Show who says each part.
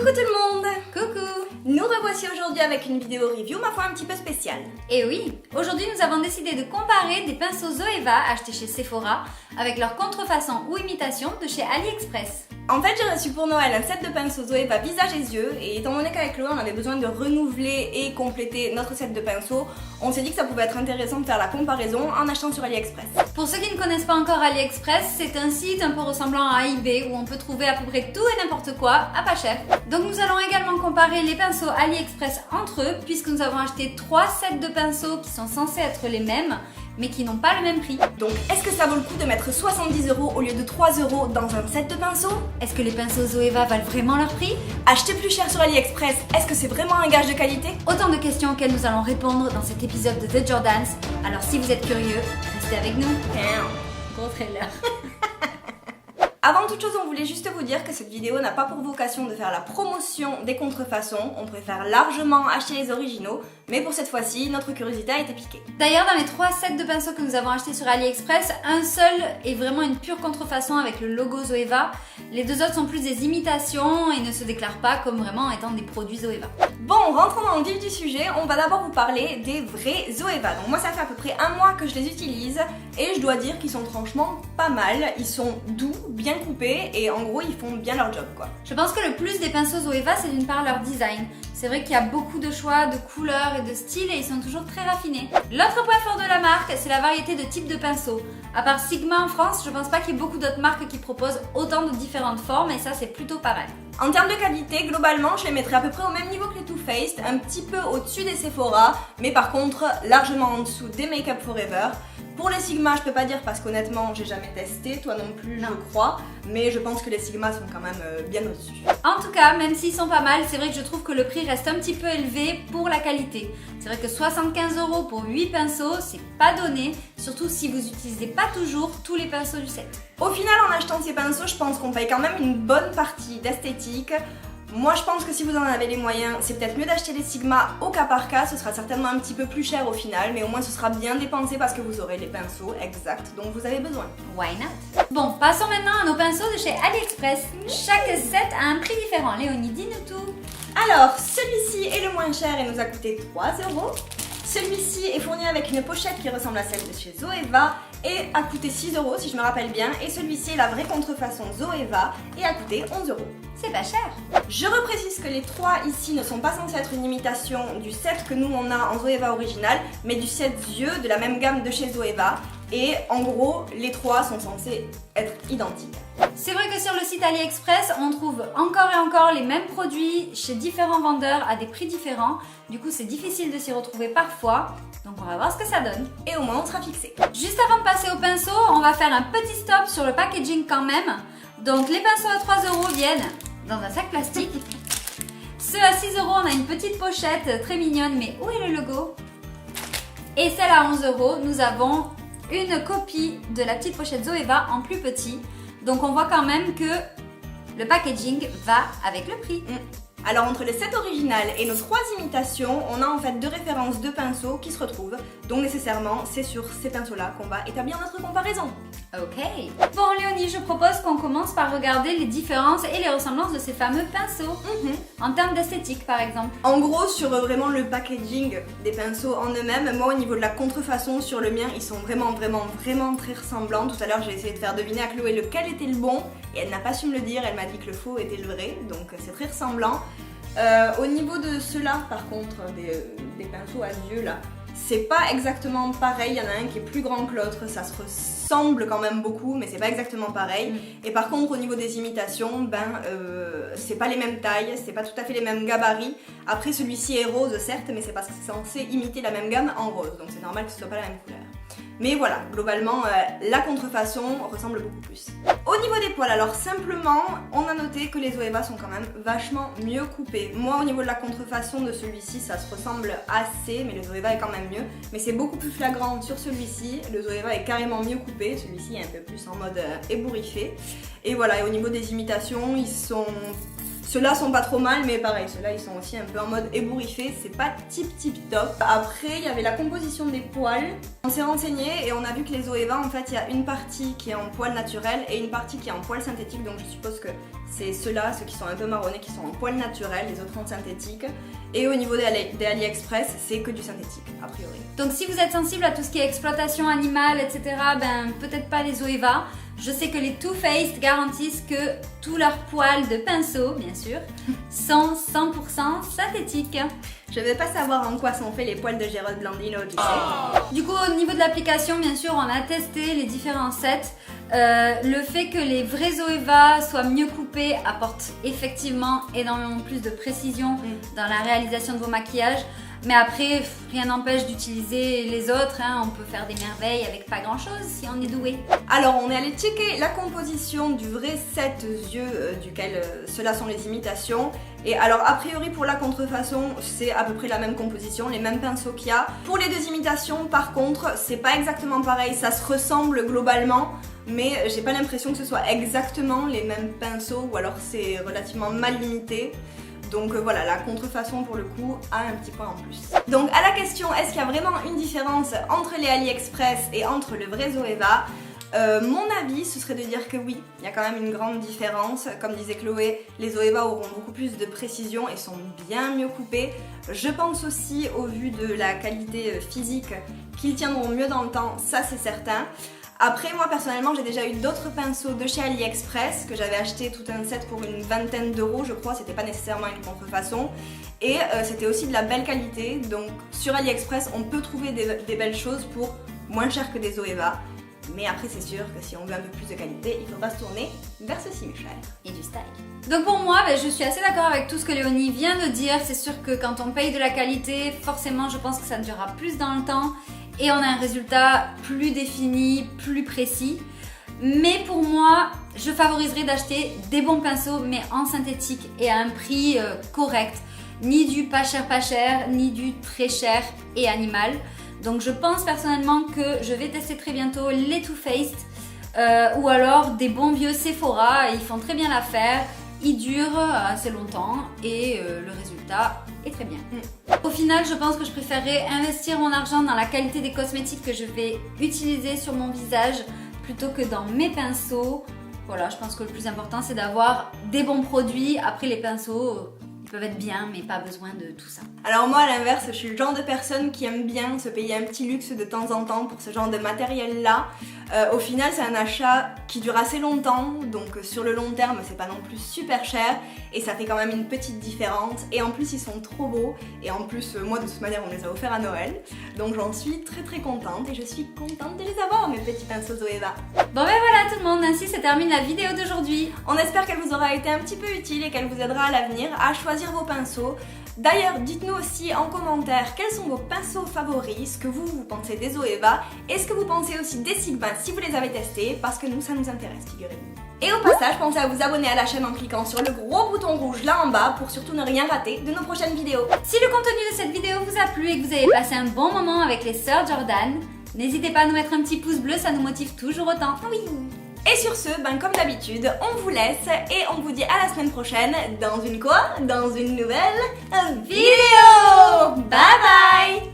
Speaker 1: Coucou tout le monde!
Speaker 2: Coucou!
Speaker 1: Nous revoici aujourd'hui avec une vidéo review, ma foi un petit peu spéciale.
Speaker 2: Et oui, aujourd'hui nous avons décidé de comparer des pinceaux Zoeva achetés chez Sephora avec leur contrefaçon ou imitation de chez AliExpress.
Speaker 1: En fait, j'ai reçu pour Noël un set de pinceaux Zoeva visage et yeux, et étant donné qu'avec Chloé on avait besoin de renouveler et compléter notre set de pinceaux, on s'est dit que ça pouvait être intéressant de faire la comparaison en achetant sur AliExpress.
Speaker 2: Pour ceux qui ne connaissent pas encore AliExpress, c'est un site un peu ressemblant à eBay où on peut trouver à peu près tout et n'importe quoi à pas cher. Donc nous allons également comparer les pinceaux AliExpress entre eux, puisque nous avons acheté 3 sets de pinceaux qui sont censés être les mêmes, mais qui n'ont pas le même prix.
Speaker 1: Donc est-ce que ça vaut le coup de mettre 70 € au lieu de 3 € dans un set de pinceaux?
Speaker 2: Est-ce que les pinceaux Zoeva valent vraiment leur prix?
Speaker 1: Acheter plus cher sur AliExpress, est-ce que c'est vraiment un gage de qualité?
Speaker 2: Autant de questions auxquelles nous allons répondre dans cet épisode de The Jordans. Alors si vous êtes curieux, restez avec nous. Gros trailer.
Speaker 1: Avant toute chose, on voulait juste vous dire que cette vidéo n'a pas pour vocation de faire la promotion des contrefaçons, on préfère largement acheter les originaux, mais pour cette fois-ci, notre curiosité a été piquée.
Speaker 2: D'ailleurs, dans les 3 sets de pinceaux que nous avons achetés sur AliExpress, un seul est vraiment une pure contrefaçon avec le logo Zoeva. Les deux autres sont plus des imitations et ne se déclarent pas comme vraiment étant des produits Zoeva.
Speaker 1: Bon, rentrons dans le vif du sujet, on va d'abord vous parler des vrais Zoeva. Donc moi ça fait à peu près un mois que je les utilise et je dois dire qu'ils sont franchement pas mal. Ils sont doux, bien coupés et en gros ils font bien leur job quoi.
Speaker 2: Je pense que le plus des pinceaux Zoeva, c'est d'une part leur design. C'est vrai qu'il y a beaucoup de choix, de couleurs et de styles et ils sont toujours très raffinés. L'autre point fort de la marque, c'est la variété de types de pinceaux. À part Sigma en France, je pense pas qu'il y ait beaucoup d'autres marques qui proposent autant de différentes formes et ça c'est plutôt pas mal.
Speaker 1: En termes de qualité, globalement, je les mettrais à peu près au même niveau que les Too Faced, un petit peu au-dessus des Sephora, mais par contre largement en dessous des Make Up Forever. Pour les Sigma, je peux pas dire parce qu'honnêtement, j'ai jamais testé, toi non plus, je crois, mais je pense que les Sigma sont quand même bien au-dessus.
Speaker 2: En tout cas, même s'ils sont pas mal, c'est vrai que je trouve que le prix reste un petit peu élevé pour la qualité. C'est vrai que 75 € pour 8 pinceaux, c'est pas donné, surtout si vous utilisez pas toujours tous les pinceaux du set.
Speaker 1: Au final, en achetant ces pinceaux, je pense qu'on paye quand même une bonne partie d'esthétique. Moi je pense que si vous en avez les moyens, c'est peut-être mieux d'acheter les Sigma au cas par cas, ce sera certainement un petit peu plus cher au final, mais au moins ce sera bien dépensé parce que vous aurez les pinceaux exacts dont vous avez besoin.
Speaker 2: Why not? Bon, passons maintenant à nos pinceaux de chez AliExpress. Chaque set a un prix différent. Léonie, dis-nous tout.
Speaker 1: Alors, celui-ci est le moins cher et nous a coûté 3 €. Celui-ci est fourni avec une pochette qui ressemble à celle de chez Zoeva et a coûté 6 € si je me rappelle bien. Et celui-ci est la vraie contrefaçon Zoeva et a coûté 11 €.
Speaker 2: C'est pas cher.
Speaker 1: Je reprécise que les 3 ici ne sont pas censés être une imitation du set que nous on a en Zoeva original, mais du set yeux de la même gamme de chez Zoeva. Et en gros, les 3 sont censés être identiques.
Speaker 2: C'est vrai que sur le site AliExpress, on trouve encore et encore les mêmes produits chez différents vendeurs à des prix différents. Du coup, c'est difficile de s'y retrouver parfois. Donc on va voir ce que ça donne.
Speaker 1: Et au moins, on sera fixé.
Speaker 2: Juste avant de passer au pinceau, on va faire un petit stop sur le packaging quand même. Donc les pinceaux à 3 € viennent dans un sac plastique. Ceux à 6 €, on a une petite pochette très mignonne, mais où est le logo? Et celle à 11 €, nous avons une copie de la petite pochette Zoeva en plus petit. Donc on voit quand même que le packaging va avec le prix.
Speaker 1: Alors entre le set original et nos 3 imitations, on a en fait 2 références de pinceaux qui se retrouvent. Donc nécessairement, c'est sur ces pinceaux-là qu'on va établir notre comparaison.
Speaker 2: Ok. Bon Léonie, je propose qu'on commence par regarder les différences et les ressemblances de ces fameux pinceaux. En termes d'esthétique par exemple.
Speaker 1: En gros, sur vraiment le packaging des pinceaux en eux-mêmes, moi au niveau de la contrefaçon sur le mien, ils sont vraiment très ressemblants. Tout à l'heure, j'ai essayé de faire deviner à Chloé lequel était le bon et elle n'a pas su me le dire, elle m'a dit que le faux était le vrai, donc c'est très ressemblant. Au niveau de ceux-là, par contre, des pinceaux à yeux là, c'est pas exactement pareil, il y en a un qui est plus grand que l'autre, ça se ressemble quand même beaucoup, mais c'est pas exactement pareil. Et par contre, au niveau des imitations, c'est pas les mêmes tailles, c'est pas tout à fait les mêmes gabarits. Après, celui-ci est rose, certes, mais c'est parce que c'est censé imiter la même gamme en rose, donc c'est normal que ce soit pas la même couleur. Mais voilà, globalement, la contrefaçon ressemble beaucoup plus. Au niveau des poils, alors simplement, on a noté que les Zoeva sont quand même vachement mieux coupés. Moi, au niveau de la contrefaçon de celui-ci, ça se ressemble assez, mais le Zoeva est quand même mieux. Mais c'est beaucoup plus flagrant sur celui-ci, le Zoeva est carrément mieux coupé, celui-ci est un peu plus en mode ébouriffé. Et voilà, et au niveau des imitations, ils sont Ceux-là sont pas trop mal, mais pareil, ceux-là ils sont aussi un peu en mode ébouriffé, c'est pas tip top. Après, il y avait la composition des poils. On s'est renseigné et on a vu que les Zoeva, en fait, il y a une partie qui est en poil naturel et une partie qui est en poil synthétique, donc je suppose que c'est ceux-là, ceux qui sont un peu marronnés, qui sont en poil naturel, les autres en synthétique. Et au niveau des AliExpress, c'est que du synthétique, a priori.
Speaker 2: Donc si vous êtes sensible à tout ce qui est exploitation animale, etc., ben peut-être pas les Zoeva. Je sais que les Too Faced garantissent que tous leurs poils de pinceau, bien sûr, sont 100% synthétiques.
Speaker 1: Je vais pas savoir en quoi sont faits les poils de Gérald Blandino, tu sais.
Speaker 2: Du coup, au niveau de l'application, bien sûr, on a testé les différents sets. Le fait que les vrais Zoeva soient mieux coupés apporte effectivement énormément plus de précision dans la réalisation de vos maquillages. Mais après, rien n'empêche d'utiliser les autres, hein. On peut faire des merveilles avec pas grand chose si on est doué.
Speaker 1: Alors on est allé checker la composition du vrai set yeux duquel ceux-là sont les imitations. Et alors a priori pour la contrefaçon c'est à peu près la même composition, les mêmes pinceaux qu'il y a. Pour les deux imitations par contre c'est pas exactement pareil, ça se ressemble globalement. Mais j'ai pas l'impression que ce soit exactement les mêmes pinceaux ou alors c'est relativement mal limité. Donc voilà, la contrefaçon pour le coup a un petit point en plus. Donc à la question, est-ce qu'il y a vraiment une différence entre les AliExpress et entre le vrai Zoeva? Mon avis, ce serait de dire que oui, il y a quand même une grande différence. Comme disait Chloé, les Zoeva auront beaucoup plus de précision et sont bien mieux coupés. Je pense aussi, au vu de la qualité physique, qu'ils tiendront mieux dans le temps, ça c'est certain. Après, moi personnellement, j'ai déjà eu d'autres pinceaux de chez AliExpress que j'avais acheté tout un set pour une vingtaine d'euros, je crois, c'était pas nécessairement une contrefaçon. Et c'était aussi de la belle qualité, donc sur AliExpress, on peut trouver des belles choses pour moins cher que des Zoeva. Mais après, c'est sûr que si on veut un peu plus de qualité, il faudra se tourner vers ceci, Michel.
Speaker 2: Et du style. Donc pour moi, je suis assez d'accord avec tout ce que Léonie vient de dire. C'est sûr que quand on paye de la qualité, forcément, je pense que ça durera plus dans le temps. Et on a un résultat plus défini, plus précis. Mais pour moi, je favoriserais d'acheter des bons pinceaux, mais en synthétique et à un prix correct. Ni du pas cher, ni du très cher et animal. Donc je pense personnellement que je vais tester très bientôt les Too Faced ou alors des bons vieux Sephora. Ils font très bien l'affaire, ils durent assez longtemps et le résultat est très bien. Au final, je pense que je préférerais investir mon argent dans la qualité des cosmétiques que je vais utiliser sur mon visage plutôt que dans mes pinceaux. Voilà, je pense que le plus important c'est d'avoir des bons produits. Après les pinceaux, ils peuvent être bien, mais pas besoin de tout ça.
Speaker 1: Alors moi, à l'inverse, je suis le genre de personne qui aime bien se payer un petit luxe de temps en temps pour ce genre de matériel-là. Au final, c'est un achat qui dure assez longtemps, donc sur le long terme, c'est pas non plus super cher, et ça fait quand même une petite différence. Et en plus, ils sont trop beaux, et en plus, moi, de toute manière, on me les a offerts à Noël, donc j'en suis très contente, et je suis contente de les avoir, mes petits pinceaux Zoeva.
Speaker 2: Bon ben voilà tout le monde, ainsi se termine la vidéo d'aujourd'hui.
Speaker 1: On espère qu'elle vous aura été un petit peu utile et qu'elle vous aidera à l'avenir à choisir vos pinceaux. D'ailleurs, dites-nous aussi en commentaire quels sont vos pinceaux favoris, ce que vous pensez des Zoeva, et ce que vous pensez aussi des Sigma si vous les avez testés, parce que nous, ça nous intéresse, figurez-vous. Et au passage, pensez à vous abonner à la chaîne en cliquant sur le gros bouton rouge là en bas pour surtout ne rien rater de nos prochaines vidéos.
Speaker 2: Si le contenu de cette vidéo vous a plu et que vous avez passé un bon moment avec les sœurs Jordan, n'hésitez pas à nous mettre un petit pouce bleu, ça nous motive toujours autant.
Speaker 1: Oui. Et sur ce, comme d'habitude, on vous laisse et on vous dit à la semaine prochaine dans une quoi? Dans une nouvelle vidéo. Bye bye.